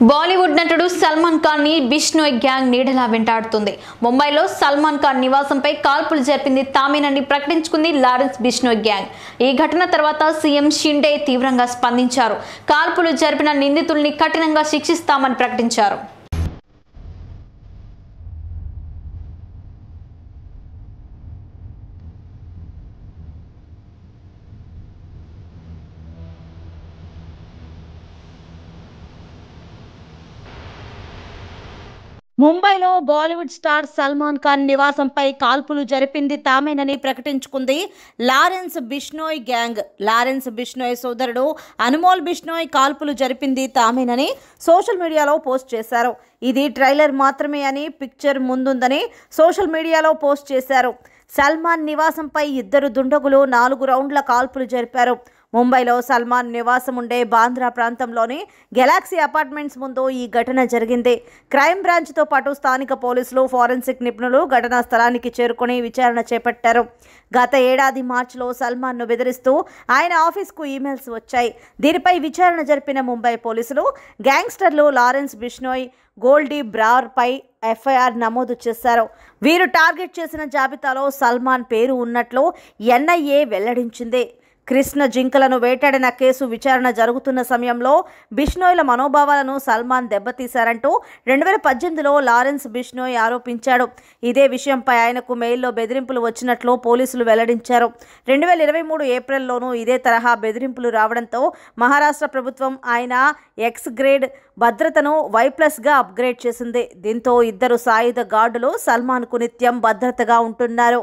బాలీవుడ్ నటుడు సల్మాన్ ఖాన్ ని బిష్నోయ్ గ్యాంగ్ నీడలా వెంటాడుతుంది. ముంబైలో సల్మాన్ ఖాన్ నివాసంపై కాల్పులు జరిపింది తామేనని ప్రకటించుకుంది లారెన్స్ బిష్నోయ్ గ్యాంగ్. ఈ ఘటన తర్వాత సీఎం షిండే తీవ్రంగా స్పందించారు. కాల్పులు జరిపిన నిందితుల్ని కఠినంగా శిక్షిస్తామని ప్రకటించారు. ముంబైలో బాలీవుడ్ స్టార్ సల్మాన్ ఖాన్ నివాసంపై కాల్పులు జరిపింది తామేనని ప్రకటించుకుంది Lawrence Bishnoi gang. Lawrence Bishnoi సోదరుడు అనుమోల్ బిష్నోయ్ కాల్పులు జరిపింది తామేనని సోషల్ మీడియాలో పోస్ట్ చేశారు. ఇది ట్రైలర్ మాత్రమే అని, పిక్చర్ ముందుందని సోషల్ మీడియాలో పోస్ట్ చేశారు. సల్మాన్ నివాసంపై ఇద్దరు దుండగులు 4 రౌండ్ల కాల్పులు జరిపారు. ముంబైలో సల్మాన్ నివాసం ఉండే బాంద్రా ప్రాంతంలోని గెలాక్సీ అపార్ట్మెంట్స్ ముందు ఈ ఘటన జరిగింది. క్రైమ్ బ్రాంచ్తో పాటు స్థానిక పోలీసులు, ఫోరెన్సిక్ నిపుణులు ఘటనా స్థలానికి చేరుకుని విచారణ చేపట్టారు. గత ఏడాది మార్చిలో సల్మాన్ను బెదిరిస్తూ ఆయన ఆఫీస్కు ఈమెయిల్స్ వచ్చాయి. దీనిపై విచారణ జరిపిన ముంబై పోలీసులు గ్యాంగ్స్టర్లు లారెన్స్ బిష్నోయ్, గోల్డీ బ్రావర్పై ఎఫ్ఐఆర్ నమోదు చేశారు. వీరు టార్గెట్ చేసిన జాబితాలో సల్మాన్ పేరు ఉన్నట్లు ఎన్ఐఏ వెల్లడించింది. కృష్ణ జింకలను వేటాడిన కేసు విచారణ జరుగుతున్న సమయంలో బిష్నోయ్ల మనోభావాలను సల్మాన్ దెబ్బతీశారంటూ 2018లో లారెన్స్ బిష్నోయ్ ఆరోపించాడు. ఇదే విషయంపై ఆయనకు మెయిల్లో బెదిరింపులు వచ్చినట్లు పోలీసులు వెల్లడించారు. 2023 ఏప్రిల్లోనూ ఇదే తరహా బెదిరింపులు రావడంతో మహారాష్ట్ర ప్రభుత్వం ఆయన ఎక్స్ గ్రేడ్ భద్రతను Y+గా అప్గ్రేడ్ చేసింది. దీంతో ఇద్దరు సాయుధ గార్డులు సల్మాన్కు నిత్యం భద్రతగా ఉంటున్నారు.